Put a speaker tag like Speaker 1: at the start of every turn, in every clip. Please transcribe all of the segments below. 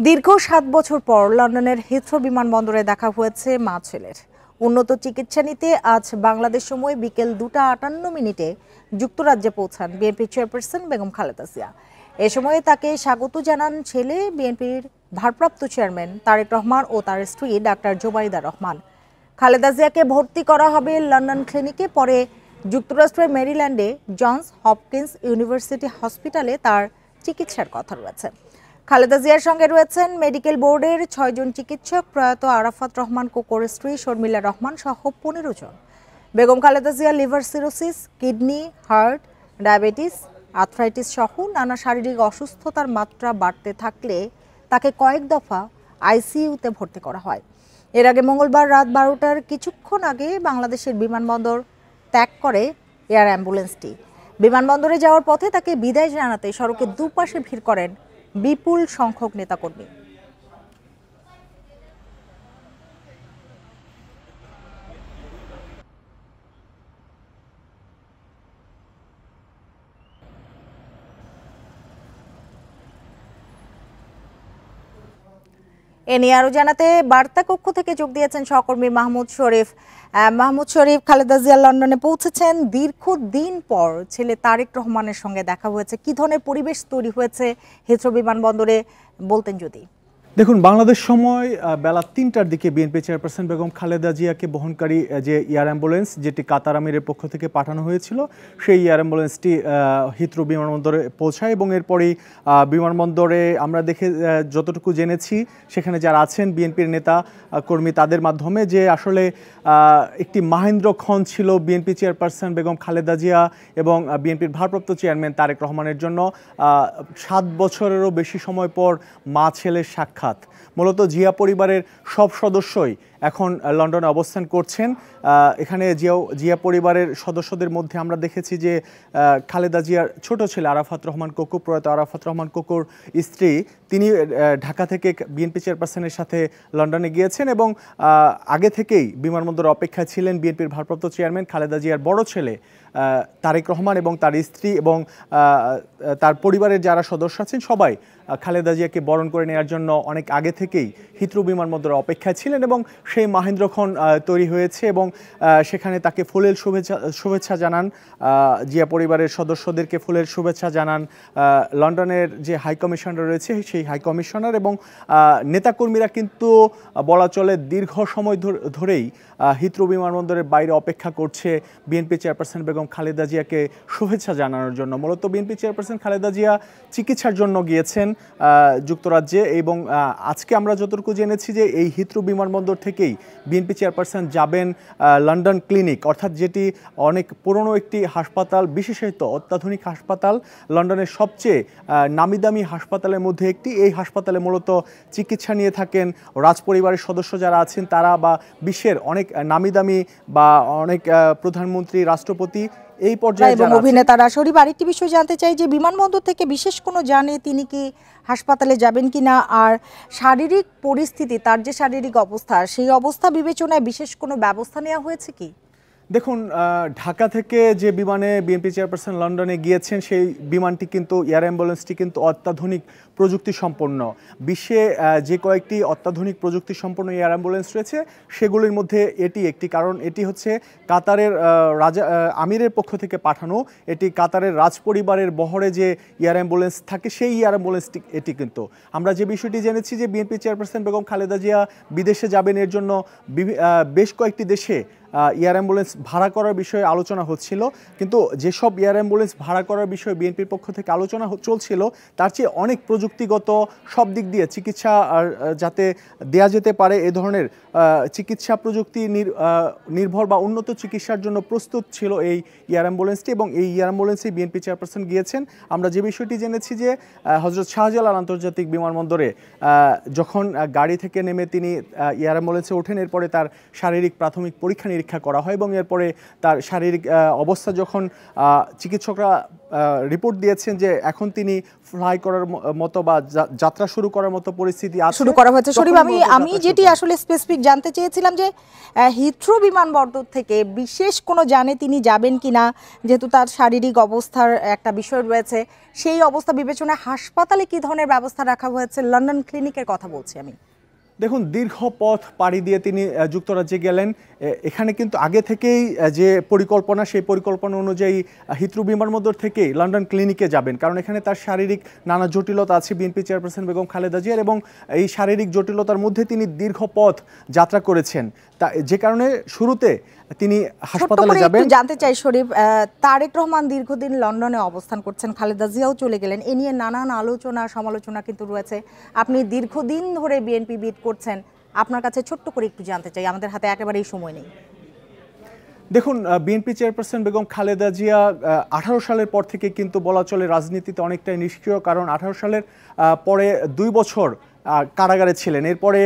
Speaker 1: দীর্ঘ ৭ বছর পর লন্ডনের হিথ্রো বিমানবন্দরে দেখা হয়েছে মা ছেলের। উন্নত চিকিৎসা নিতে আজ বাংলাদেশ সময় বিকেল 2:58 যুক্তরাজ্যে পৌঁছান বিএনপি চেয়ারপারসন বেগম খালেদা জিয়া। এ সময়ে তাকে স্বাগত জানান ছেলে বিএনপির ভারপ্রাপ্ত চেয়ারম্যান তারেক রহমান ও তার স্ত্রী ডাক্তার জোবাইদা রহমান। খালেদা জিয়াকে ভর্তি করা হবে লন্ডন ক্লিনিকে, পরে যুক্তরাষ্ট্রের মেরিল্যান্ডে জনস হপকিন্স ইউনিভার্সিটি হসপিটালে তার চিকিৎসার কথা রয়েছে। খালেদা জিয়ার সঙ্গে রয়েছেন মেডিকেল বোর্ডের 6 জন চিকিৎসক, প্রয়াত আরাফাত রহমান কোকোর স্ত্রী শর্মিলা রহমান সহ 15 জন। Begum Khaleda Zia liver cirrhosis, kidney, heart, diabetes, arthritis সহ নানা শারীরিক অসুস্থতার মাত্রা বাড়তে থাকলে তাকে কয়েক দফা আইসিইউতে ভর্তি করা হয়। এর আগে মঙ্গলবার রাত 12টার কিছুক্ষণ আগে বাংলাদেশের বিমানবন্দর ত্যাগ করে এয়ার অ্যাম্বুলেন্সটি। বিমানবন্দরে যাওয়ার পথে তাকে বিদায় জানাতে সড়কের দুপাশে ভিড় করেন বিপুল সংখ্যক নেতাকর্মী। এ নিয়ে আরো জানাতে বার্তা কক্ষ থেকে যোগ দিয়েছেন সহকর্মী মাহমুদ শরীফ। খালেদা জিয়া লন্ডনে পৌঁছেছেন, দীর্ঘদিন পর ছেলে তারেক রহমানের সঙ্গে দেখা হয়েছে। কি ধরনের পরিবেশ তৈরি হয়েছে হিথ্রো বিমানবন্দরে বলতেন যদি?
Speaker 2: দেখুন, বাংলাদেশ সময় বেলা 3টার দিকে বিএনপি চেয়ারপারসন বেগম খালেদা জিয়াকে বহনকারী যে এয়ার অ্যাম্বুলেন্স, যেটি কাতার আমিরের পক্ষ থেকে পাঠানো হয়েছিল, সেই এয়ার অ্যাম্বুলেন্সটি হিথ্রো বিমানবন্দরে পৌঁছায় এবং এরপরেই বিমানবন্দরে আমরা যতটুকু জেনেছি সেখানে যারা আছেন বিএনপির নেতা কর্মী তাদের মাধ্যমে যে আসলে একটি মাহেন্দ্রক্ষণ ছিল বিএনপি চেয়ারপারসন বেগম খালেদা জিয়া এবং বিএনপির ভারপ্রাপ্ত চেয়ারম্যান তারেক রহমানের জন্য 7 বছরেরও বেশি সময় পর মা ছেলের সাক্ষাৎ। মূলত জিয়া পরিবারের সব সদস্যই এখন লন্ডনে অবস্থান করছেন। এখানে জিয়া পরিবারের সদস্যদের মধ্যে আমরা দেখেছি যে খালেদা জিয়ার ছোট ছেলে আরাফাত রহমান কোকো, প্রয়াত আরাফাত রহমান কোকোর স্ত্রী, তিনি ঢাকা থেকে বিএনপি চেয়ারপারসনের সাথে লন্ডনে গিয়েছেন এবং আগে থেকেই বিমানবন্দরে অপেক্ষায় ছিলেন বিএনপির ভারপ্রাপ্ত চেয়ারম্যান খালেদা জিয়ার বড় ছেলে তারেক রহমান এবং তার স্ত্রী এবং তার পরিবারের যারা সদস্য আছেন সবাই খালেদা জিয়াকে বরণ করে নেওয়ার জন্য অনেক আগে থেকেই হিথ্রো বিমানবন্দরে অপেক্ষায় ছিলেন এবং সেই মাহেন্দ্রক্ষণ তৈরি হয়েছে এবং সেখানে তাকে ফুলেল শুভেচ্ছা জানান, জিয়া পরিবারের সদস্যদেরকে ফুলের শুভেচ্ছা জানান লন্ডনের যে হাই কমিশনার রয়েছে সেই হাই কমিশনার এবং নেতাকর্মীরা। কিন্তু বলা চলে দীর্ঘ সময় ধরেই হিথ্রো বিমানবন্দরের বাইরে অপেক্ষা করছে বিএনপি চেয়ারপারসন বেগম খালেদা জিয়াকে শুভেচ্ছা জানানোর জন্য। মূলত বিএনপি চেয়ারপারসন খালেদা জিয়া চিকিৎসার জন্য গিয়েছেন যুক্তরাজ্যে এবং আজকে আমরা যতটুকু জেনেছি যে এই হিথ্রো বিমানবন্দর থেকেই বিএনপি চেয়ারপারসন যাবেন লন্ডন ক্লিনিক, অর্থাৎ যেটি অনেক পুরনো একটি হাসপাতাল, বিশেষত অত্যাধুনিক হাসপাতাল, লন্ডনের সবচেয়ে নামিদামি হাসপাতালের মধ্যে একটি। এই হাসপাতালে মূলত চিকিৎসা নিয়ে থাকেন রাজপরিবারের সদস্য যারা আছেন তারা, বা বিশ্বের অনেক নামিদামি বা অনেক প্রধানমন্ত্রী, রাষ্ট্রপতি এই পর্যায়ে যারা
Speaker 1: অভিনেতারা। শরীফ, আরেকটি বিষয় জানতে চাই যে বিমানবন্দর থেকে বিশেষ কোনো জানে তিনি কি হাসপাতালে যাবেন কিনা, আর শারীরিক পরিস্থিতি, তার যে শারীরিক অবস্থা, সেই অবস্থা বিবেচনায় বিশেষ কোনো ব্যবস্থা নেওয়া হয়েছে কি?
Speaker 2: দেখুন, ঢাকা থেকে যে বিমানে বিএনপি চেয়ারপারসন লন্ডনে গিয়েছেন সেই বিমানটি কিন্তু এয়ার অ্যাম্বুলেন্সটি কিন্তু অত্যাধুনিক প্রযুক্তি সম্পন্ন। বিশ্বে যে কয়েকটি অত্যাধুনিক প্রযুক্তি সম্পন্ন এয়ার অ্যাম্বুলেন্স রয়েছে সেগুলির মধ্যে এটি একটি, কারণ এটি হচ্ছে কাতারের আমিরের পক্ষ থেকে পাঠানো। এটি কাতারের রাজপরিবারের বহরে যে এয়ার অ্যাম্বুলেন্স থাকে সেই এয়ার অ্যাম্বুলেন্সটি এটি। কিন্তু আমরা যে বিষয়টি জেনেছি যে বিএনপি চেয়ারপারসন বেগম খালেদা জিয়া বিদেশে যাবেন, এর জন্য বেশ কয়েকটি দেশে এয়ার অ্যাম্বুলেন্স ভাড়া করার বিষয়ে আলোচনা হচ্ছিল। কিন্তু যেসব এয়ার অ্যাম্বুলেন্স ভাড়া করার বিষয়ে বিএনপির পক্ষ থেকে আলোচনা চলছিল তার চেয়ে অনেক প্রযুক্তিগত সব দিক দিয়ে চিকিৎসা যাতে দেয়া যেতে পারে, এ ধরনের চিকিৎসা প্রযুক্তি নির্ভর বা উন্নত চিকিৎসার জন্য প্রস্তুত ছিল এই এয়ার অ্যাম্বুলেন্সটি এবং এই এয়ার অ্যাম্বুলেন্সে বিএনপি চেয়ারপারসন গিয়েছেন। আমরা যে বিষয়টি জেনেছি যে হজরত শাহজালাল আন্তর্জাতিক বিমানবন্দরে যখন গাড়ি থেকে নেমে তিনি এয়ার অ্যাম্বুলেন্সে ওঠেন, এরপরে তার শারীরিক প্রাথমিক পরীক্ষা নিরীক্ষা করা হয় এবং এরপরে তার শারীরিক অবস্থা যখন চিকিৎসকরা রিপোর্ট দিয়েছেন যে এখন তিনি ফ্লাই করার মতো মতো বা যাত্রা শুরু করার মতো পরিস্থিতি আছে,
Speaker 1: শুরু করা হয়েছে। শরীফ, আমি যেটি আসলে স্পেসিফিক জানতে চেয়েছিলাম যে হিথ্রো বিমানবন্দর থেকে বিশেষ কোনো যানে তিনি যাবেন কিনা, যেহেতু তার শারীরিক অবস্থার একটা বিষয় রয়েছে, সেই অবস্থা বিবেচনায় হাসপাতালে কি ধরনের ব্যবস্থা রাখা হয়েছে? লন্ডন ক্লিনিকের কথা বলছি আমি।
Speaker 2: দেখুন, দীর্ঘ পথ পাড়ি দিয়ে তিনি যুক্তরাজ্যে গেলেন। এখানে কিন্তু আগে থেকেই যে পরিকল্পনা, সেই পরিকল্পনা অনুযায়ী হিথ্রো বিমানবন্দর থেকেই লন্ডন ক্লিনিকে যাবেন, কারণ এখানে তার শারীরিক নানা জটিলতা আছে বিএনপি চেয়ারপারসন বেগম খালেদা জিয়ার, এবং এই শারীরিক জটিলতার মধ্যে তিনি দীর্ঘ পথ যাত্রা করেছেন, যে কারণে শুরুতে তিনি হাসপাতালে যাবেন।
Speaker 1: জানতে চাই শরীফ, তারেক রহমান দীর্ঘদিন লন্ডনে অবস্থান করছেন, খালেদা জিয়াও চলে গেলেন, এ নিয়ে নানান আলোচনা সমালোচনা কিন্তু রয়েছে। আপনি দীর্ঘদিন ধরে বিএনপি বিট করছেন, আপনার কাছে ছোট্ট করে একটু জানতে চাই, আমাদের হাতে একেবারেই সময় নেই।
Speaker 2: দেখুন, বিএনপি চেয়ারপারসন বেগম খালেদা জিয়া 18 সালের পর থেকে কিন্তু বলা চলে রাজনীতিতে অনেকটাই নিষ্ক্রিয়, কারণ 18 সালের পরে 2 বছর কারাগারে ছিলেন। এরপরে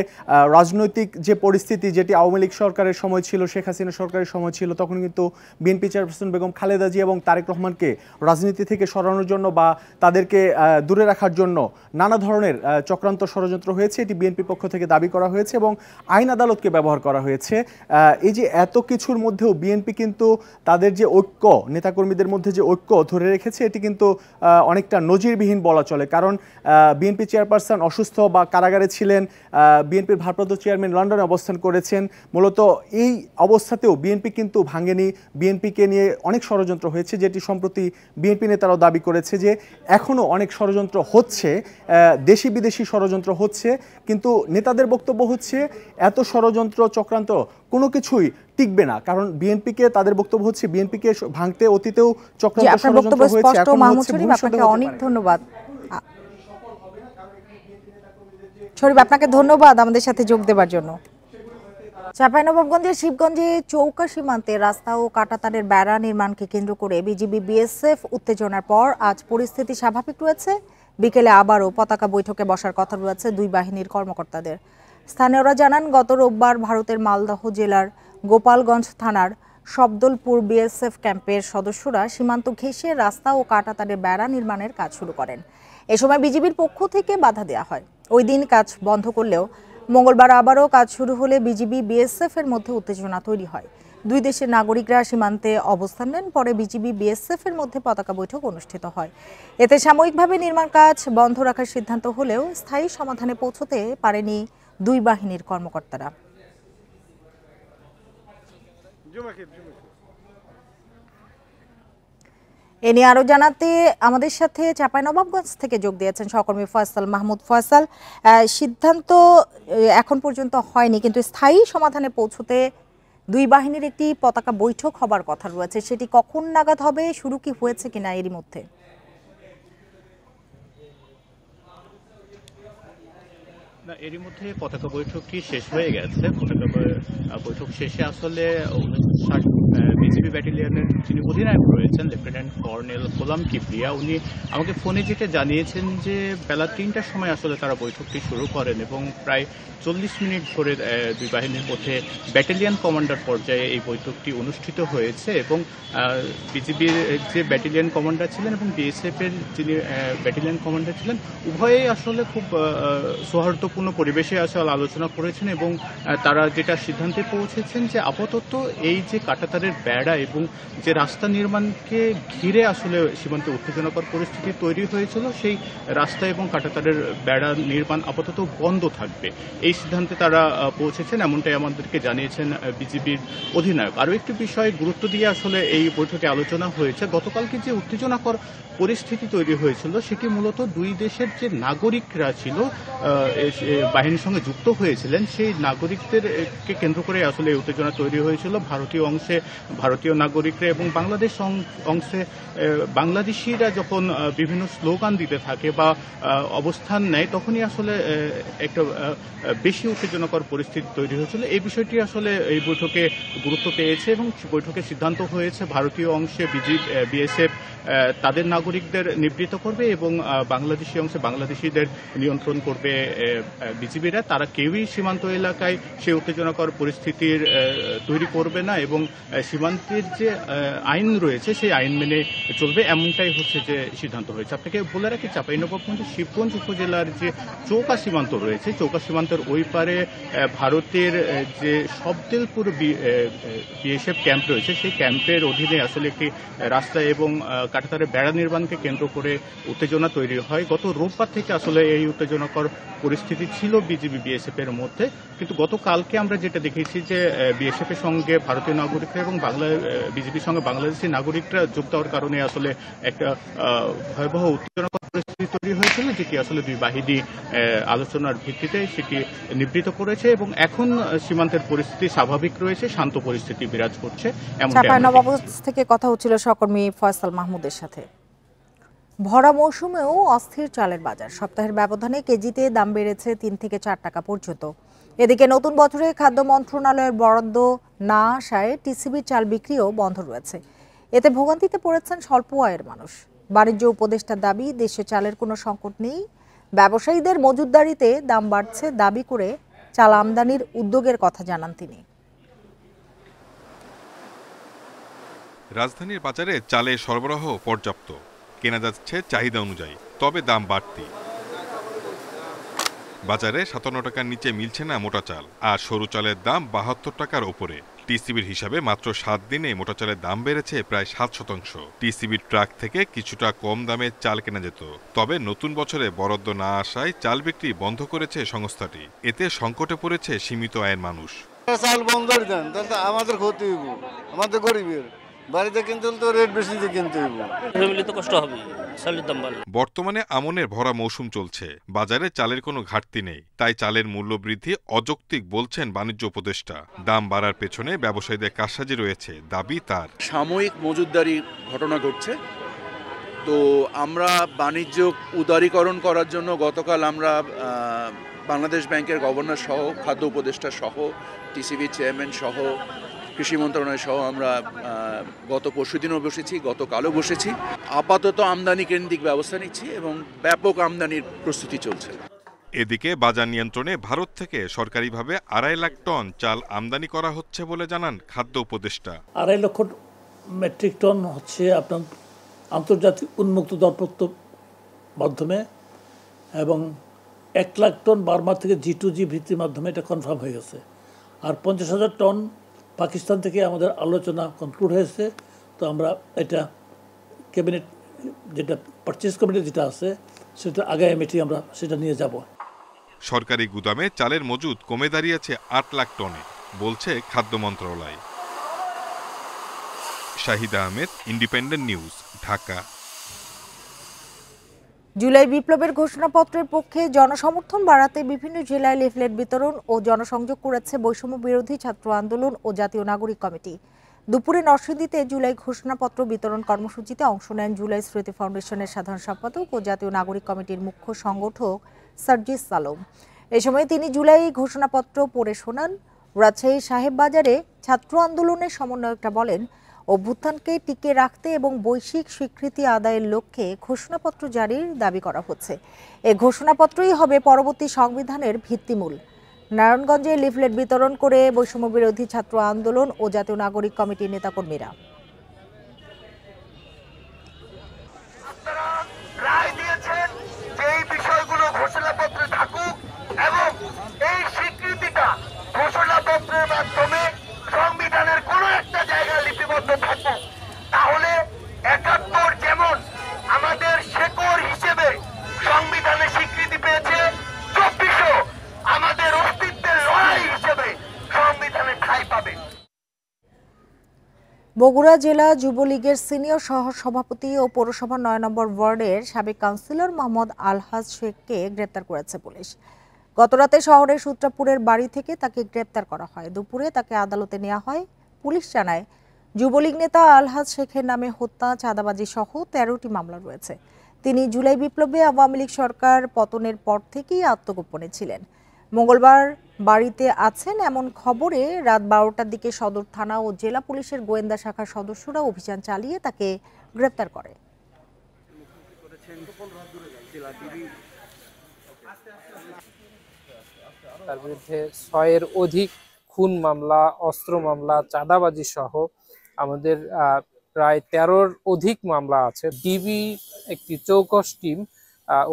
Speaker 2: রাজনৈতিক যে পরিস্থিতি, যেটি আওয়ামী লীগ সরকারের সময় ছিল, শেখ হাসিনা সরকারের সময় ছিল, তখন কিন্তু বিএনপি চেয়ারপারসন বেগম খালেদা জিয়া এবং তারেক রহমানকে রাজনীতি থেকে সরানোর জন্য বা তাদেরকে দূরে রাখার জন্য নানা ধরনের চক্রান্ত ষড়যন্ত্র হয়েছে, এটি বিএনপির পক্ষ থেকে দাবি করা হয়েছে এবং আইন আদালতকে ব্যবহার করা হয়েছে। এই যে এত কিছুর মধ্যেও বিএনপি কিন্তু তাদের যে ঐক্য, নেতাকর্মীদের মধ্যে যে ঐক্য ধরে রেখেছে, এটি কিন্তু অনেকটা নজিরবিহীন বলা চলে। কারণ বিএনপি চেয়ারপারসন অসুস্থ বা কারাগারে ছিলেন, বিএনপির ভারপ্রাপ্ত চেয়ারম্যান লন্ডনে অবস্থান করেছেন। মূলত এই অবস্থাতেও বিএনপি কিন্তু ভাঙেনি। বিএনপিকে নিয়ে অনেক ষড়যন্ত্র হয়েছে, যেটি সম্প্রতি বিএনপি নেতারাও দাবি করেছে যে এখনও অনেক ষড়যন্ত্র হচ্ছে, দেশি বিদেশি ষড়যন্ত্র হচ্ছে, কিন্তু নেতাদের বক্তব্য হচ্ছে এত ষড়যন্ত্র চক্রান্ত কোনো কিছুই টিকবে না। কারণ বিএনপিকে, তাদের বক্তব্য হচ্ছে বিএনপিকে ভাঙতে অতীতেও চক্রান্ত ষড়যন্ত্র হয়েছে, এখন হচ্ছে ভবিষ্যতে।
Speaker 1: অনেক ধন্যবাদ শরীফ, আপনাকে ধন্যবাদ আমাদের সাথে যোগ দেওয়ার জন্য। চাঁপাইনবাবগঞ্জের শিবগঞ্জে চৌকা সীমান্তে রাস্তা ও কাঁটাতারের বেড়া নির্মাণকে কেন্দ্র করে বিজিবি বিএসএফ উত্তেজনার পর আজ পরিস্থিতি স্বাভাবিক রয়েছে। বিকেলে আবারও পতাকা বৈঠকে বসার কথা রয়েছে দুই বাহিনীর কর্মকর্তাদের। স্থানীয়রা জানান, গত রোববার ভারতের মালদহ জেলার গোপালগঞ্জ থানার শব্দলপুর বিএসএফ ক্যাম্পের সদস্যরা সীমান্ত ঘেঁষে রাস্তা ও কাঁটাতারের বেড়া নির্মাণের কাজ শুরু করেন। এ সময় বিজিবির পক্ষ থেকে বাধা দেওয়া হয়। ওই দিন কাজ বন্ধ করলেও মঙ্গলবার আবারও কাজ শুরু হলে বিজিবি বিএসএফ এর মধ্যে উত্তেজনা তৈরি হয়। দুই দেশের নাগরিকরা সীমান্তে অবস্থান নেন। পরে বিজিবি বিএসএফ এর মধ্যে পতাকা বৈঠক অনুষ্ঠিত হয়। এতে সাময়িকভাবে নির্মাণ কাজ বন্ধ রাখার সিদ্ধান্ত হলেও স্থায়ী সমাধানে পৌঁছতে পারেনি দুই বাহিনীর কর্মকর্তারা। এ নিয়ে আরো জানাতে আমাদের সাথে চাঁপাইনবাবগঞ্জ থেকে যোগ দিয়েছেন সহকর্মী ফয়সাল মাহমুদ। ফয়সাল, সিদ্ধান্ত এখন পর্যন্ত হয়নি, কিন্তু স্থায়ী সমাধানে পৌঁছতে দুই বাহিনীর একটি পতাকা বৈঠক হবার কথা রয়েছে, সেটি কখন নাগাদ হবে, শুরু কি হয়েছে কিনা এরই মধ্যে?
Speaker 3: না, এরই মধ্যে পতাকা বৈঠকটি শেষ হয়ে গেছে। পতাকা বৈঠক শেষে আসলে বিজিবি ব্যাটালিয়নের যিনি অধিনায়ক রয়েছেন লেফটেন্যান্ট কর্নেল গোলাম কিবরিয়া, উনি আমাকে ফোনে যেটা জানিয়েছেন যে বেলা ৩টার সময় আসলে তারা বৈঠকটি শুরু করেন এবং প্রায় ৪০ মিনিট ধরে দুই বাহিনীর মধ্যে ব্যাটালিয়ন কমান্ডার পর্যায়ে এই বৈঠকটি অনুষ্ঠিত হয়েছে এবং বিজিবির যে ব্যাটালিয়ন কমান্ডার ছিলেন এবং বিএসএফ এর যিনি ব্যাটালিয়ন কমান্ডার ছিলেন, উভয়েই আসলে খুব সৌহার্দ্যপূর্ণ পরিবেশে আসলে আলোচনা করেছেন এবং তারা যেটা সিদ্ধান্তে পৌঁছেছেন যে আপাতত এই যে কাঁটাতারের বেড়া এবং যে রাস্তা নির্মাণকে ঘিরে আসলে সীমান্তে উত্তেজনাকর পরিস্থিতি তৈরি হয়েছিল, সেই রাস্তা এবং কাঁটাতারের বেড়া নির্মাণ আপাতত বন্ধ থাকবে, এই সিদ্ধান্তে তারা পৌঁছেছেন, এমনটাই আমাদেরকে জানিয়েছেন বিজিবির অধিনায়ক। আরও একটি বিষয় গুরুত্ব দিয়ে আসলে এই বৈঠকে আলোচনা হয়েছে। গতকালকে যে উত্তেজনাকর পরিস্থিতি তৈরি হয়েছিল সেটি মূলত দুই দেশের যে নাগরিকরা ছিল বাহিনীর সঙ্গে যুক্ত হয়েছিলেন, সেই নাগরিকদেরকে কেন্দ্র করে আসলে এই উত্তেজনা তৈরি হয়েছিল। ভারতীয় অংশে ভারতীয় নাগরিকরা এবং বাংলাদেশ অংশে বাংলাদেশিরা যখন বিভিন্ন স্লোগান দিতে থাকে বা অবস্থান নেয়, তখনই আসলে একটা বেশি উত্তেজনাকর পরিস্থিতি তৈরি হয়েছিল। এই বিষয়টি আসলে এই বৈঠকে গুরুত্ব পেয়েছে এবং বৈঠকে সিদ্ধান্ত হয়েছে ভারতীয় অংশে বিএসএফ তাদের নাগরিকদের নিবৃত্ত করবে এবং বাংলাদেশি অংশে বাংলাদেশিদের নিয়ন্ত্রণ করবে বিজিবিরা। তারা কেউই সীমান্ত এলাকায় সেই উত্তেজনাকর পরিস্থিতি প্রিয় তৈরি করবে না এবং সীমান্তের যে আইন রয়েছে সেই আইন মেনে চলবে, এমনটাই হচ্ছে যে সিদ্ধান্ত হয়েছে। আপনাকে বলে রাখি, চাঁপাইনবাবগঞ্জের শিবগঞ্জ উপজেলার যে চৌকা সীমান্ত রয়েছে, চৌকা সীমান্তের ওই পারে ভারতের যে সবদেলপুর বিএসএফ ক্যাম্প রয়েছে, সেই ক্যাম্পের অধীনে আসলে একটি রাস্তা এবং কাঁটাতারের বেড়া নির্মাণকে কেন্দ্র করে উত্তেজনা তৈরি হয়। গত রোববার থেকে আসলে এই উত্তেজনাকর পরিস্থিতি ছিল বিজিবি বিএসএফ এর মধ্যে, কিন্তু গতকালকে আমরা যেটা দেখেছি যে বিএসএফ এর সঙ্গে ভারতীয় নাগরিকরা এবং বিজিবির সঙ্গে বাংলাদেশি নাগরিকরা যোগ দেওয়ার কারণে আসলে একটা ভয়াবহ উত্তেজনাকর পরিস্থিতি তৈরি হয়েছিল, যেটি আসলে দুই বাহিনী আলোচনার ভিত্তিতে সেটি নিবৃত করেছে এবং এখন সীমান্তের পরিস্থিতি স্বাভাবিক রয়েছে, শান্ত পরিস্থিতি বিরাজ করছে।
Speaker 1: চাঁপাইনবাবগঞ্জ থেকে কথা হচ্ছিল সহকর্মী ফয়সাল মাহমুদের সাথে। ভরা মৌসুমেও অস্থির চালের বাজার, সপ্তাহের ব্যবধানে কেজিতে দাম বেড়েছে ৩ থেকে ৪ টাকা পর্যন্ত। এদিকে নতুন বছরে খাদ্য মন্ত্রণালয়ের বরাদ্দ না আসায় টিসিবির চাল বিক্রিও বন্ধ রয়েছে। এতে ভোগান্তিতে পড়েছেন স্বল্প আয়ের মানুষ। বাণিজ্য উপদেষ্টার দাবি, দেশে চালের কোনো সংকট নেই, ব্যবসায়ীদের মজুতদারিতে দাম বাড়ছে দাবি করে চাল আমদানির উদ্যোগের কথা জানান তিনি।
Speaker 4: রাজধানীর বাজারে চালের সরবরাহ পর্যাপ্ত, কেনা যাচ্ছে চাহিদা অনুযায়ী, তবে দাম বাড়তি। বাজারে ৫৭ টাকার নিচে মিলছে না মোটা চাল, আর সরু চালের দাম ৭২ টাকার ওপরে। টিসিবির হিসাবে মাত্র ৭ দিনে মোটা চালের দাম বেড়েছে প্রায় ৭%। টিসিবির ট্রাক থেকে কিছুটা কম দামে চাল কেনা যেত, তবে নতুন বছরে বরাদ্দ না আসায় চাল বিক্রি বন্ধ করেছে সংস্থাটি। এতে সংকটে পড়েছে সীমিত আয়ের মানুষ।
Speaker 5: চাল বন্ধ করে দেন তাহলে আমাদের ক্ষতি হইব, আমাদের গরিবের বাড়িতে কিনতে হলে তো রেট বেশি দিয়ে কিনতে হইব,
Speaker 6: ফ্যামিলি তো কষ্ট হবে চালের দাম বাড়লে।
Speaker 4: বর্তমানে আমনের ভরা মৌসুম চলছে, বাজারে চালের কোনো ঘাটতি নেই, তাই চালের মূল্য বৃদ্ধি অযৌক্তিক বলছেন বাণিজ্য উপদেষ্টা। দাম বাড়ার পেছনে ব্যবসায়ীদের কারসাজি রয়েছে দাবি তার।
Speaker 7: সাময়িক মজুতদারি ঘটনা ঘটছে, তো আমরা বাণিজ্য উদারীকরণ করার জন্য গতকাল আমরা বাংলাদেশ ব্যাংকের গভর্নর সহ, খাদ্য উপদেষ্টা সহ, টিসিবি চেয়ারম্যান সহ, কৃষি মন্ত্রণালয় সহ আমরা গত পরশুদিনও বসেছি, গতকালও বসেছি। আপাতত আমদানি কেন্দ্রিক ব্যবস্থা নিচ্ছি এবং ব্যাপক আমদানির প্রস্তুতি চলছে।
Speaker 4: এদিকে বাজার নিয়ন্ত্রণে ভারত থেকে সরকারিভাবে ২.৫ লাখ টন চাল আমদানি করা হচ্ছে বলে জানান খাদ্য উপদেষ্টা।
Speaker 8: ২.৫ লক্ষ মেট্রিক টন হচ্ছে আপনার আন্তর্জাতিক উন্মুক্ত দরপত্র মাধ্যমে, এবং ১ লাখ টন বার্মা থেকে G2G ভিত্তির মাধ্যমে এটা কনফার্ম হয়ে গেছে। আর ৫০,০০০ টন পাকিস্তান থেকে আমাদের আলোচনা কনক্লুড হয়েছে। তো আমরা এটা ক্যাবিনেট যেটা পারচেজ কমিটি যেটা আছে সেটা আগামী মিটিং আমরা সেটা নিয়ে যাব।
Speaker 4: সরকারি গুদামে চালের মজুদ কমে দাঁড়িয়েছে ৮ লাখ টনে, বলছে খাদ্য মন্ত্রণালয়। Shahid Ahmed, independent news, Dhaka.
Speaker 1: জুলাই বিপ্লবের ঘোষণাপত্রের পক্ষে জনসমর্থন বাড়াতে বিভিন্ন জেলায় লিফলেট বিতরণ ও জনসংযোগ করেছে বৈষম্য বিরোধী ছাত্র আন্দোলন ও জাতীয় নাগরিক কমিটি। দুপুরে নরসিংদীতে জুলাই ঘোষণাপত্র বিতরণ কর্মসূচিতে অংশ নেন জুলাই স্মৃতি ফাউন্ডেশনের সাধারণ সম্পাদক ও জাতীয় নাগরিক কমিটির মুখ্য সংগঠক সার্জিস আলম। এ সময় তিনি জুলাই ঘোষণাপত্র পড়ে শোনান। রাজশাহী সাহেববাজারে ছাত্র আন্দোলনের সমন্বয়করা বলেন, অভ্যুত্থানকে টিকে রাখতে এবং বৈশ্বিক স্বীকৃতি আদায়ের লক্ষ্যে ঘোষণাপত্র জারির দাবি করা হচ্ছে। এই ঘোষণাপত্রই হবে পরবর্তী সংবিধানের ভিত্তিমূল। নারায়ণগঞ্জে লিফলেট বিতরণ করে বৈষম্য বিরোধী ছাত্র আন্দোলন ও জাতীয় নাগরিক কমিটির নেতাকর্মীরা।
Speaker 9: রায় দিয়েছেন যে এই বিষয়গুলো ঘোষণাপত্রে থাকুক এবং এই স্বীকৃতিটা ঘোষণাপত্রের মাধ্যমে সংবিধানের কোনো একটা জায়গায় লিপিবদ্ধ থাকুক। তাহলে ৭১ যেমন আমাদের শেকড় হিসেবে সংবিধানে স্বীকৃতি পেয়েছে, ২৪০০ আমাদের অস্তিত্বের লড়াই হিসেবে সংবিধানে ঠাঁই পাবে।
Speaker 1: বগুড়া জেলা যুবলীগের সিনিয়র সহ সভাপতি ও পৌরসভা ৯ নম্বর ওয়ার্ডের সাবেক কাউন্সিলর মোহাম্মদ আলহাজ শেখকে গ্রেপ্তার করেছে পুলিশ। গতরাতে শহরের সূত্রাপুরের বাড়ি থেকে তাকে গ্রেপ্তার করা হয়। দুপুরে তাকে আদালতে নেওয়া হয়। পুলিশ জানায়, যুবলীগ নেতা আলহাজ শেখের নামে হত্যা, চাঁদাবাজি সহ ১৩টি মামলা রয়েছে। তিনি জুলাই বিপ্লবে আওয়ামী লীগ সরকার পতনের পর থেকেই আত্মগোপনে ছিলেন। মঙ্গলবার বাড়িতে আছেন এমন খবরে রাত ১২টার দিকে সদর থানা ও জেলা পুলিশের গোয়েন্দা শাখার সদস্যরা অভিযান চালিয়ে তাকে গ্রেপ্তার করে।
Speaker 10: তার বিরুদ্ধে ৬-এর অধিক খুন মামলা, অস্ত্র মামলা, চাঁদাবাজি সহ আমাদের প্রায় 13র অধিক মামলা আছে। ডিবি একটি চৌকস টিম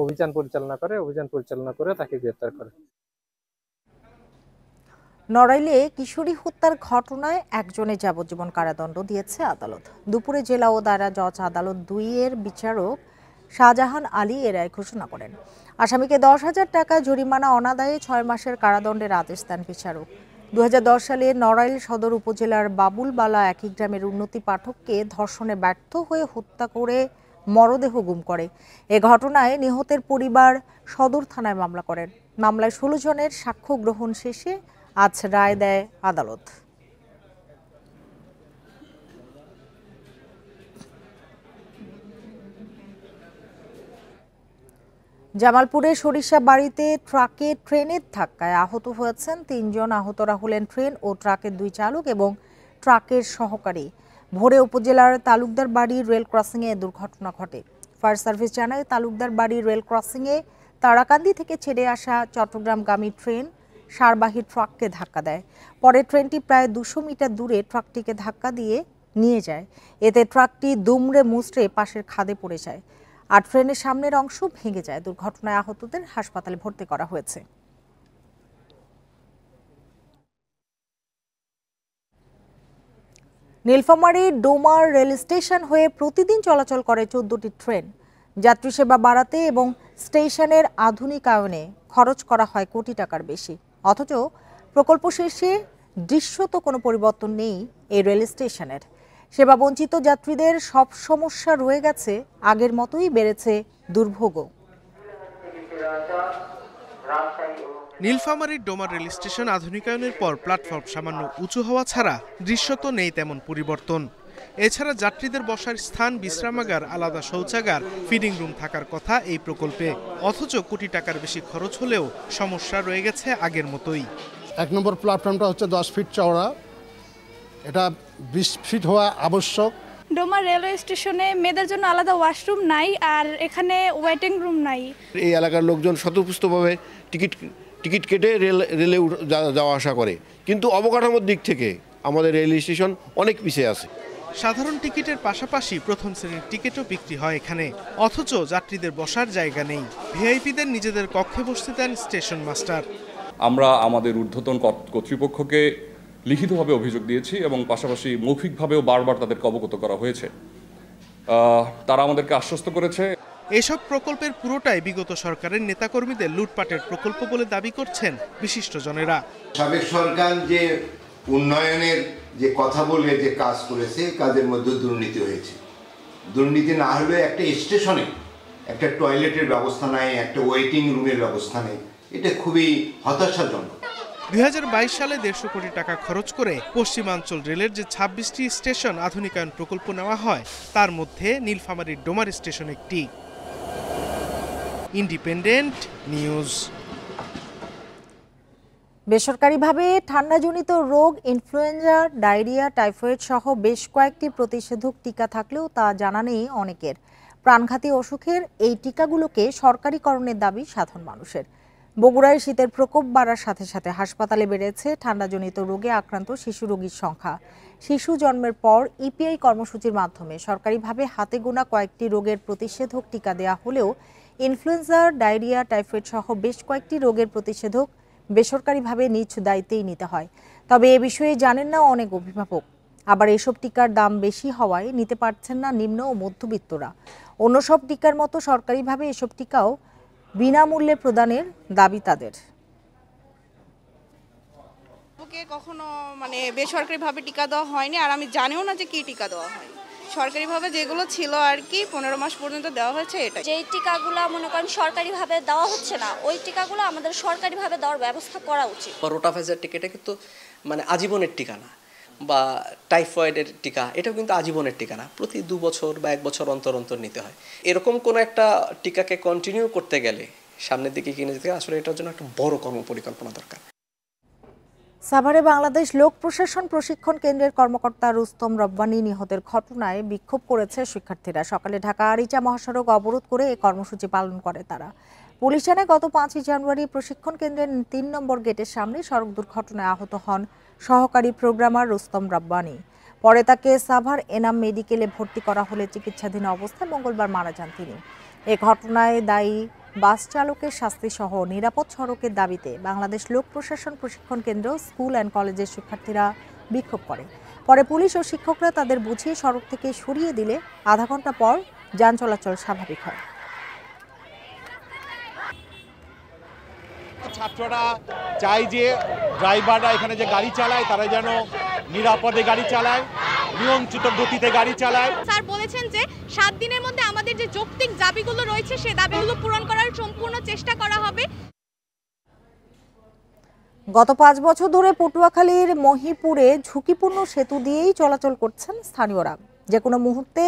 Speaker 10: অভিযান পরিচালনা করে তাকে গ্রেপ্তার করে।
Speaker 1: নড়াইলে কিশোরী হত্যার ঘটনায় একজনের যাবজ্জীবন কারাদণ্ড দিয়েছে আদালত। দুপুরে জেলা ও দায়রা জজ আদালত 2-এর বিচারক শাহজাহান আলী এ রায় ঘোষণা করেন। আসামিকে 10,000 টাকা জরিমানা অনাদায়ে 6 মাসের কারাদণ্ডের আদেশ দেন বিচারক। 2010 সালে নড়াইল সদর উপজেলার বাবুলবালা একই গ্রামের উন্নতি পাঠককে ধর্ষণে ব্যর্থ হয়ে হত্যা করে মরদেহ গুম করে। এ ঘটনায় নিহতের পরিবার সদর থানায় মামলা করেন। মামলায় 16 জনের সাক্ষ্য গ্রহণ শেষে আজ রায় দেয় আদালত। জামালপুরে সরিষা বাড়িতে ট্রেনের ধাক্কায় আহত হয়েছেন 3 জন। আহতরা হলেন ট্রেন ও ট্রাকের 2 চালক এবং ট্রাকের সহকারী। ভোরে উপজেলার তালুকদার বাড়ি রেল ক্রসিংয়ে দুর্ঘটনা ঘটে। ফায়ার সার্ভিস জানায় তালুকদার বাড়ি রেল ক্রসিংয়ে তারাকান্দি থেকে ছেড়ে আসা চট্টগ্রামগামী ট্রেন সারবাহী ট্রাককে ধাক্কা দেয়। পরে ট্রেনটি প্রায় 200 মিটার দূরে ট্রাকটিকে ধাক্কা দিয়ে নিয়ে যায়। এতে ট্রাকটি দুমড়ে মুচড়ে পাশের খাদে পড়ে যায় আর ট্রেনের সামনের অংশ ভেঙে যায়। দুর্ঘটনায় আহতদের হাসপাতালে ভর্তি করা হয়েছে। নীলফামারী ডোমার রেল স্টেশন হয়ে প্রতিদিন চলাচল করে 14টি ট্রেন। যাত্রী সেবা বাড়াতে এবং স্টেশনের আধুনিকায়নে খরচ করা হয় কোটি টাকার বেশি। অথচ প্রকল্প শেষে দৃশ্যত কোনো পরিবর্তন নেই এই রেল স্টেশনের। সেবা বঞ্চিত যাত্রীদের সব সমস্যা রয়ে গেছে, আগের মতোই বেড়েছে দুর্ভোগও।
Speaker 11: নীলফামারীর ডোমার রেল স্টেশন আধুনিকায়নের পর প্ল্যাটফর্ম সামান্য উঁচু হওয়া ছাড়া দৃশ্যত নেই তেমন পরিবর্তন। এছাড়া যাত্রীদের বসার স্থান, বিশ্রামাগার, আলাদা শৌচাগার, ফিডিং রুম থাকার কথা এই প্রকল্পে। অথচ কোটি টাকার বেশি খরচ হলেও সমস্যা রয়ে গেছে আগের মতোই।
Speaker 12: 1 নম্বর প্ল্যাটফর্মটা হচ্ছে 10 ফিট চওড়া, এটা 20 ফিট হওয়া আবশ্যক।
Speaker 13: ডোমার রেলওয়ে স্টেশনে মেয়েদের জন্য আলাদা ওয়াশরুম নাই, আর এখানে ওয়েটিং রুম নাই।
Speaker 14: এই এলাকার লোকজন স্বতঃস্ফূর্তভাবে টিকিট কেটে রেলে যাওয়া আসা করে, কিন্তু অবকাঠামোর দিক থেকে আমাদের রেল স্টেশন অনেক পিছিয়ে আছে।
Speaker 11: সাধারণ টিকিটের পাশাপাশি প্রথম শ্রেণীর টিকিটও বিক্রি হয় এখানে। অথচ যাত্রীদের বসার জায়গা নেই। ভিআইপিদের নিজেদের কক্ষে বসতে দেন স্টেশন মাস্টার।
Speaker 15: আমরা আমাদের ঊর্ধ্বতন কর্তৃপক্ষকে লিখিতভাবে অভিযোগ দিয়েছি এবং পাশাপাশি মৌখিকভাবেও বারবার তাদেরকে অবগত করা হয়েছে। তারা আমাদেরকে আশ্বস্ত করেছে।
Speaker 11: এসব প্রকল্পের পুরোটাই বিগত সরকারের নেতাকর্মীদের লুটপাটের প্রকল্প বলে দাবি করছেন বিশিষ্টজনেরা।
Speaker 16: সাবেক সরকার যে উন্নয়নের যে কথা বলে যে কাজ করেছে, কাজের মধ্যে দুর্নীতি হয়েছে। দুর্নীতি না হলে একটা স্টেশনে একটা টয়লেটের ব্যবস্থা নাই, একটা ওয়েটিং রুমের ব্যবস্থা নেই, এটা খুবই হতাশাজনক।
Speaker 11: 2022 সালে 150 কোটি টাকা খরচ করে পশ্চিমাঞ্চল রেলের যে 26টি স্টেশন আধুনিকায়ন প্রকল্প নেওয়া হয়, তার মধ্যে নীলফামারীর ডোমার স্টেশন একটি। Independent news.
Speaker 1: বেসরকারিভাবে ঠান্ডাজনিত রোগ, ইনফ্লুয়েঞ্জা, ডায়রিয়া, টাইফয়েড সহ বেশ কয়েকটি প্রতিষেধক টিকা থাকলেও তা জানা নেই অনেকের। প্রাণঘাতী অসুখের এই টিকাগুলোকে সরকারিকরণের দাবি সাধারণ মানুষের। বগুড়ায় শীতের প্রকোপ বাড়ার সাথে সাথে হাসপাতালে বেড়েছে ঠান্ডাজনিত রোগে আক্রান্ত শিশু রোগীর সংখ্যা। শিশু জন্মের পর ইপিআই কর্মসূচির মাধ্যমে সরকারিভাবে হাতে গোনা কয়েকটি রোগের প্রতিষেধক টিকা দেয়া হলেও ইনফ্লুয়েঞ্জা, ডায়রিয়া, টাইফয়েড সহ বেশ কয়েকটি রোগের প্রতিষেধক বেসরকারিভাবে নিজ দায়িত্বেই নিতে হয়। তবে এ বিষয়ে জানেন না অনেক অভিভাবক। আবার এসব টিকার দাম বেশি হওয়ায় নিতে পারছেন না নিম্ন ও মধ্যবিত্তরা। অন্য সব টিকার মতো সরকারিভাবে এসব টিকাও বিনামূল্যে প্রদানের দাবি তাদের।
Speaker 17: কখনো বেসরকারিভাবে টিকা দেওয়া হয়নি, আর আমি জানিও না যে কি টিকা দেওয়া হয়। সরকারিভাবে যেগুলো ছিল আর কি 15 মাস পর্যন্ত দেওয়া হয়েছে। এটা
Speaker 18: যেই টিকাগুলো মনে করেন সরকারিভাবে দেওয়া হচ্ছে না, ওই টিকাগুলো আমাদের সরকারিভাবে দেওয়ার ব্যবস্থা করা উচিত।
Speaker 19: রোটাভাইজার টিকাটা কিন্তু আজীবনের টিকা না, বা টাইফয়েডের টিকা এটাও কিন্তু আজীবনের টিকা না, প্রতি 2 বছর বা 1 বছর অন্তর অন্তর নিতে হয়। এরকম কোনো একটা টিকাকে কন্টিনিউ করতে গেলে সামনের দিকে কিনে যেতে আসলে এটার জন্য একটা বড় কর্মপরিকল্পনা দরকার।
Speaker 1: সাভারে বাংলাদেশ লোক প্রশাসন প্রশিক্ষণ কেন্দ্রের কর্মকর্তা রুস্তম রব্বানী নিহতের ঘটনায় বিক্ষোভ করেছে শিক্ষার্থীরা। সকালে ঢাকা আরিচা মহাসড়ক অবরোধ করে এই কর্মসূচি পালন করে তারা। পুলিশ জানায় গত 5 জানুয়ারি প্রশিক্ষণ কেন্দ্রের 3 নম্বর গেটের সামনে সড়ক দুর্ঘটনায় আহত হন সহকারী প্রোগ্রামার রুস্তম রাব্বানী। পরে তাকে সাভার এনাম মেডিকেলে ভর্তি করা হলে চিকিৎসাধীন অবস্থায় মঙ্গলবার মারা যান তিনি। এ ঘটনায় দায়ী বাস চালকের শাস্তি সহ নিরাপদ সড়কের দাবিতে বাংলাদেশ লোক প্রশাসন প্রশিক্ষণ কেন্দ্র, স্কুল অ্যান্ড কলেজের শিক্ষার্থীরা বিক্ষোভ করে। পরে পুলিশ ও শিক্ষকরা তাদের বুঝিয়ে সড়ক থেকে সরিয়ে দিলে আধা ঘন্টা পর যান চলাচল স্বাভাবিক হয়।
Speaker 20: ছাত্ররা চাই যে ড্রাইভাররা এখানে যে গাড়ি চালায় তারা যেন নিরাপদে গাড়ি চালায়, নিয়ন্ত্রিত গতিতে গাড়ি চালায়।
Speaker 21: স্যার বলেছেন যে 7 দিনের মধ্যে আমাদের যে যৌক্তিক দাবিগুলো রয়েছে সেই দাবিগুলো পূরণ করার সম্পূর্ণ চেষ্টা করা হবে।
Speaker 1: গত 5 বছর ধরে পটুয়াখালীর মহিপুরে ঝুঁকিপূর্ণ সেতু দিয়েই চলাচল করছেন স্থানীয়রা। যে কোনো মুহূর্তে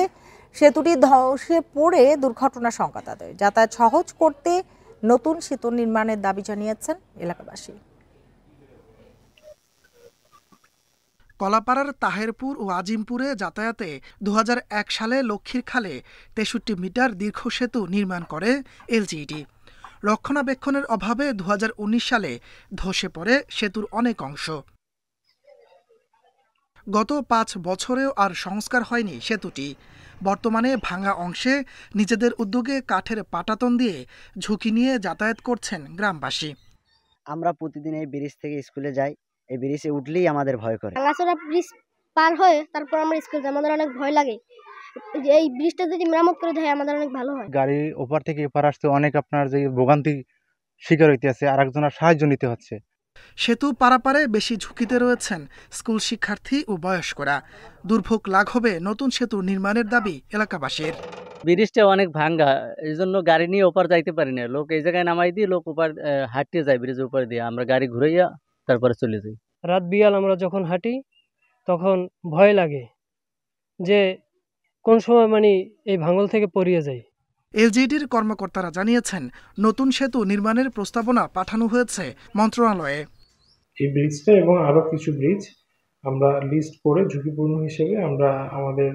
Speaker 1: সেতুটি ধসে পড়ে দুর্ঘটনার শঙ্কা তাদের। যাতায়াত সহজ করতে নতুন সেতু নির্মাণের দাবি জানিয়েছেন এলাকাবাসী।
Speaker 22: কলাপাড়ার তাহেরপুর ও আজিমপুরে যাতায়াতে 2001 সালে লক্ষ্মীর খালে 63 মিটার দীর্ঘ সেতু নির্মাণ করে এলজিইডি। রক্ষণাবেক্ষণের অভাবে 2019 সালে ধসে পড়ে সেতুর অনেক অংশ। গত 5 বছরেও আর সংস্কার হয়নি সেতুটি। বর্তমানে ভাঙা অংশে নিজেদের উদ্যোগে কাঠের পাটাতন দিয়ে ঝুঁকি নিয়ে যাতায়াত করছেন গ্রামবাসী।
Speaker 23: আমরা প্রতিদিন এই ব্রিজ থেকে স্কুলে যাই, এই ব্রিজে উঠলেই আমাদের ভয় করে।
Speaker 24: ভাঙাচোরা ব্রিজ পার হয়ে তারপর আমরা স্কুল যাই, আমাদের অনেক ভয় লাগে। এই ব্রিজটা যদি মেরামত করে দেয় আমাদের অনেক ভালো হয়।
Speaker 25: গাড়ি ওপার থেকে এপার আসতে অনেক আপনার যে ভোগান্তি শিকার হইতে আছে, আর একজনের সাহায্য নিতে হচ্ছে।
Speaker 22: সেতু পারাপারে বেশি ঝুঁকিতে রয়েছেন স্কুল শিক্ষার্থী ও বয়স্করা। দুর্ভোগ লাঘবে নতুন সেতু নির্মাণের দাবি এলাকাবাসীর।
Speaker 26: ব্রিজটা অনেক ভাঙ্গা, এই জন্য গাড়ি নিয়ে ওপার যাইতে পারি না। লোক এই জায়গায় নামাই দিয়ে লোক ওপার হাঁটতে যায়, ব্রিজের উপর দিয়ে আমরা গাড়ি ঘুরাইয়া তারপরে চলে যাই।
Speaker 27: রাত বিয়াল আমরা যখন হাঁটি তখন ভয় লাগে যে কোন সময় এই ভাঙল থেকে পড়িয়ে যায়।
Speaker 22: এলজিইডির কর্মকর্তারা জানিয়েছেন নতুন সেতু নির্মাণের প্রস্তাবনা পাঠানো হয়েছে মন্ত্রণালয়ে।
Speaker 28: এই ব্রিজটা এবং আরো কিছু ব্রিজ আমরা লিস্ট করে ঝুঁকিপূর্ণ হিসেবে আমরা আমাদের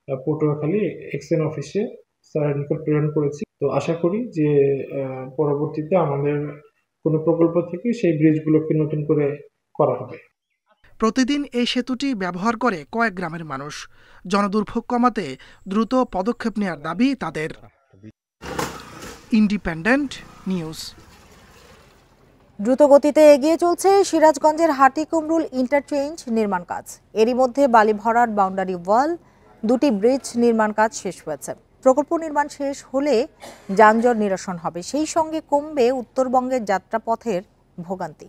Speaker 28: পটুয়াখালী এক্সএন অফিসে স্যারের নিকট প্রেরণ করেছি। তো আশা করি যে পরবর্তীতে আমাদের কোনো প্রকল্প থেকে সেই ব্রিজগুলোকে নতুন করে করা হবে।
Speaker 22: প্রতিদিন এই সেতুটি ব্যবহার করে কয়েক গ্রামের মানুষ। জনদুর্ভোগ কমাতে দ্রুত পদক্ষেপ নেওয়ার দাবি তাদের। Independent news.
Speaker 1: দ্রুত গতিতে এগিয়ে চলছে সিরাজগঞ্জের হাটিকুমরুল ইন্টারচেঞ্জ নির্মাণ কাজ। এরই মধ্যে বালি ভরাট বাউন্ডারি ওয়াল, 2টি ব্রিজ নির্মাণ কাজ শেষ হয়েছে। প্রকল্প নির্মাণ শেষ হলে যানজট নিরসন হবে, সেই সঙ্গে কমবে উত্তরবঙ্গের যাত্রাপথের ভোগান্তি।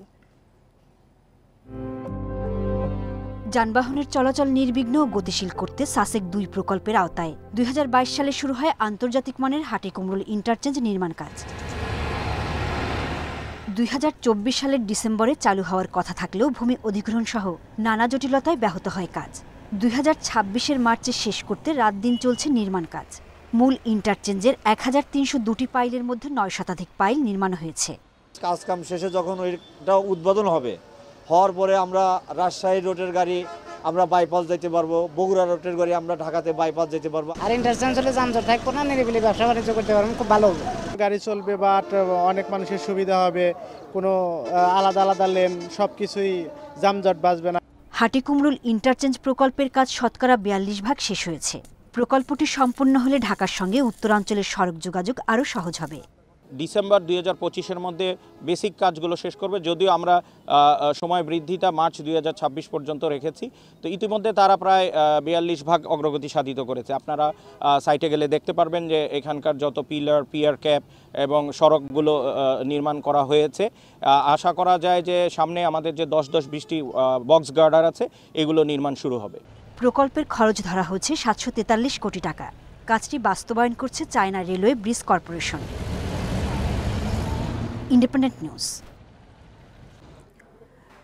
Speaker 29: যানবাহনের চলাচল নির্বিঘ্ন ও গতিশীল করতে সাসেক 2 প্রকল্পের আওতায় 2022 সালে শুরু হয় আন্তর্জাতিক মানের হাটিকুমরুল ইন্টারচেঞ্জ নির্মাণ কাজ। 2024 সালের ডিসেম্বরে চালু হওয়ার কথা থাকলেও ভূমি অধিগ্রহণ সহ নানা জটিলতায় ব্যাহত হয় কাজ। 2026-এর মার্চে শেষ করতে রাত দিন চলছে নির্মাণ কাজ। মূল ইন্টারচেঞ্জের 1302টি পাইলের মধ্যে 9 শতাধিক পাইল নির্মাণ হয়েছে।
Speaker 30: কাজ কাম শেষে যখন ওইটা উদ্বোধন হওয়ার পরে আমরা রাজশাহী রোডের গাড়ি আমরা বাইপাস যেতে পারবো, বগুড়া রোডের গাড়ি আমরা ঢাকাতে বাইপাস যেতে পারবো।
Speaker 31: আর ইন্টারচেঞ্জ হলে যানজট থাকবো না, নিরিবিলি ব্যবসা বাণিজ্য করতে পারবো, খুব ভালো হবে।
Speaker 32: গাড়ি চলবে, বাট অনেক মানুষের সুবিধা হবে, কোনো আলাদা আলাদা লেন, সব কিছুই যানজট বাঁচবে না।
Speaker 29: হাটিকুমরুল ইন্টারচেঞ্জ প্রকল্পের কাজ শতকরা 42% শেষ হয়েছে। প্রকল্পটি সম্পূর্ণ হলে ঢাকার সঙ্গে উত্তরাঞ্চলের সড়ক যোগাযোগ আরও সহজ হবে।
Speaker 33: ডিসেম্বর 2025-এর মধ্যে বেসিক কাজগুলো শেষ করবে, যদিও আমরা সময় বৃদ্ধিটা মার্চ 2026 পর্যন্ত রেখেছি। তো ইতিমধ্যে তারা প্রায় 42% অগ্রগতি সাধিত করেছে। আপনারা সাইটে গেলে দেখতে পারবেন যে এখানকার যত পিলার, পিয়ার ক্যাপ এবং সড়কগুলো নির্মাণ করা হয়েছে। আশা করা যায় যে সামনে আমাদের যে 10-20টি বক্স গার্ডার আছে এগুলো নির্মাণ শুরু হবে।
Speaker 29: প্রকল্পের খরচ ধরা হচ্ছে 743 কোটি টাকা। কাজটি বাস্তবায়ন করছে China railway bridge corporation. Independent news.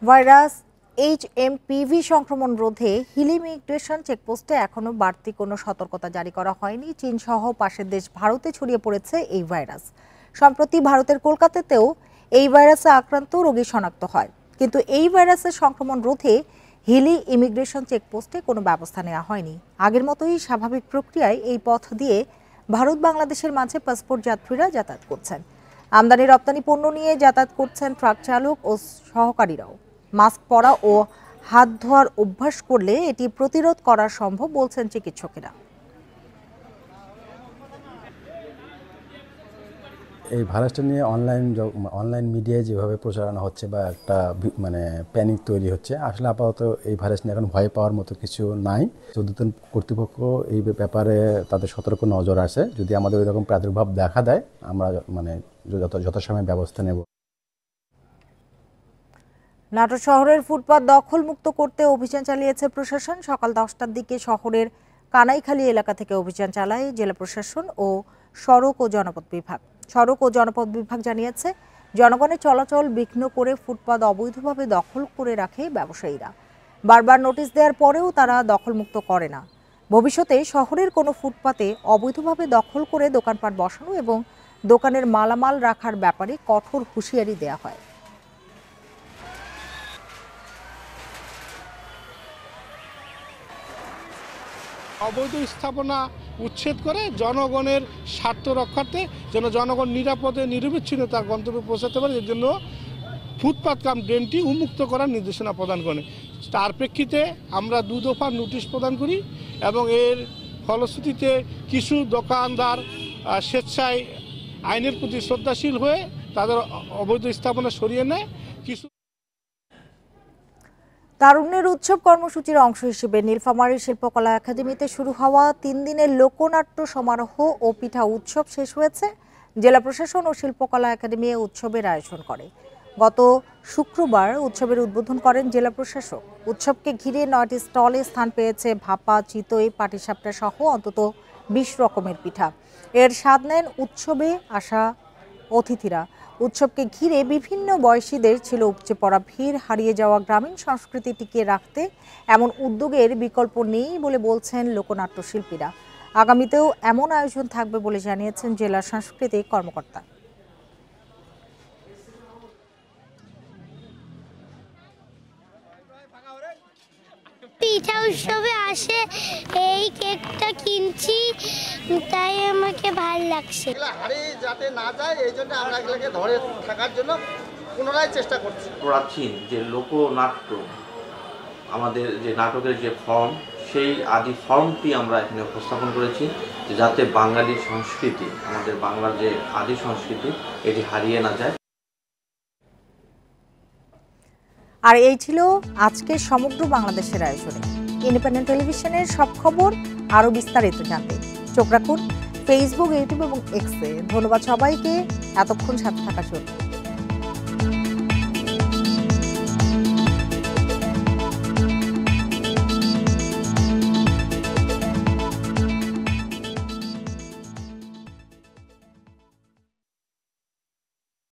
Speaker 1: Virus HMPV সংক্রমণ রোধে হিলি ইমিগ্রেশন চেকপোস্টে এখনো বাড়তি কোনো সতর্কতা জারি করা হয়নি। চীন সহ পাশের দেশ ভারতে ছড়িয়ে পড়েছে এই ভাইরাস। সম্প্রতি ভারতের কলকাতাতেও এই ভাইরাসে আক্রান্ত রোগী শনাক্ত হয়, কিন্তু এই ভাইরাসের সংক্রমণ রোধে হিলি ইমিগ্রেশন চেকপোস্টে কোনো ব্যবস্থা নেওয়া হয়নি। আগের মতোই স্বাভাবিক প্রক্রিয়ায় এই পথ দিয়ে ভারত বাংলাদেশের মাঝে পাসপোর্ট যাত্রীরা যাতায়াত করছেন। আমদানি রপ্তানি পণ্য নিয়ে যাতায়াত করছেন ট্রাক চালক ও সহকারীরাও। মাস্ক পরা ও হাত ধোয়ার অভ্যাস করলে এটি প্রতিরোধ করা সম্ভব বলছেন চিকিৎসকেরা।
Speaker 2: এই ভাইরাসটা নিয়ে অনলাইন মিডিয়ায় যেভাবে প্রচারণা হচ্ছে বা একটা মানে প্যানিক তৈরি হচ্ছে, আসলে আপাতত এই ভাইরাস নিয়ে এখন ভয় পাওয়ার মতো কিছু নাই। ঊর্ধ্বতন কর্তৃপক্ষ এই ব্যাপারে তাদের সতর্ক নজর আছে। যদি আমাদের এরকম প্রাদুর্ভাব দেখা দেয় আমরা মানে যথাসময়ে ব্যবস্থা নেব।
Speaker 1: নাটোর শহরের ফুটপাত দখলমুক্ত করতে অভিযান চালিয়েছে প্রশাসন। সকাল 10টার দিকে শহরের কানাইখালী এলাকা থেকে অভিযান চালায় জেলা প্রশাসন ও সড়ক ও জনপদ বিভাগ জানিয়েছে, জনগণের চলাচল বিঘ্ন করে ফুটপাত অবৈধভাবে দখল করে রাখে ব্যবসায়ীরা। বারবার নোটিশ দেওয়ার পরেও তারা দখলমুক্ত করে না। ভবিষ্যতে শহরের কোনো ফুটপাতে অবৈধভাবে দখল করে দোকানপাট বসানো এবং দোকানের মালামাল রাখার ব্যাপারে কঠোর হুঁশিয়ারি দেওয়া হয়।
Speaker 3: অবৈধ স্থাপনা উচ্ছেদ করে জনগণের স্বার্থ রক্ষার্থে যেন জনগণ নিরাপদে নিরবিচ্ছিন্ন তার গন্তব্যে পৌঁছাতে পারে, এর জন্য ফুটপাত কাম ড্রেনটি উন্মুক্ত করার নির্দেশনা প্রদান করে। তার প্রেক্ষিতে আমরা 2 দফা নোটিশ প্রদান করি এবং এর ফলশ্রুতিতে কিছু দোকানদার স্বেচ্ছায় আইনের প্রতি শ্রদ্ধাশীল হয়ে তাদের অবৈধ স্থাপনা সরিয়ে নেয়। কিছু
Speaker 1: তারুণ্যের উৎসব কর্মসূচির অংশ হিসেবে নীলফামারী শিল্পকলা একাডেমিতে শুরু হওয়া 3 দিনের লোকনাট্য সমারোহ ও পিঠা উৎসব শেষ হয়েছে। জেলা প্রশাসন ও শিল্পকলা একাডেমি উৎসবের আয়োজন করে। গত শুক্রবার উৎসবের উদ্বোধন করেন জেলা প্রশাসক। উৎসবকে ঘিরে 9টি স্টলে স্থান পেয়েছে ভাপা, চিতই, পাটিসাপটা সহ অন্তত 20 রকমের পিঠা। এর স্বাদ নেন উৎসবে আসা অতিথিরা। উৎসবকে ঘিরে বিভিন্ন বয়সীদের ছিল উপচে পড়া ভিড়। হারিয়ে যাওয়া গ্রামীণ সংস্কৃতি টিকিয়ে রাখতে এমন উদ্যোগের বিকল্প নেই বলে বলছেন লোকনাট্য শিল্পীরা। আগামীতেও এমন আয়োজন থাকবে বলে জানিয়েছেন জেলা সাংস্কৃতিক কর্মকর্তা।
Speaker 24: পিঠা উৎসবে আসে এই কেকটা কিনছি, তাই আমাকে ভালো লাগছে।
Speaker 4: হারিয়ে যাতে না যায় এই জন্য আমরা এগুলোকে ধরে থাকার জন্য পুনরায় চেষ্টা করছি।
Speaker 5: প্রাচীন যে লোকনাট্য, আমাদের যে নাটকের যে ফর্ম, সেই আদি ফর্মটি আমরা এখানে উপস্থাপন করেছি, যাতে বাঙালির সংস্কৃতি, আমাদের বাংলার যে আদি সংস্কৃতি, এটি হারিয়ে না যায়।
Speaker 1: আর এই ছিল আজকে সমগ্র বাংলাদেশের আয়োজনে। ইন্ডিপেন্ডেন্ট টেলিভিশনের সব খবর আরও বিস্তারিত জানতে চোখ রাখুন ফেসবুক, ইউটিউব এবং এক্সে। ধন্যবাদ সবাইকে এতক্ষণ সাথে থাকার জন্য।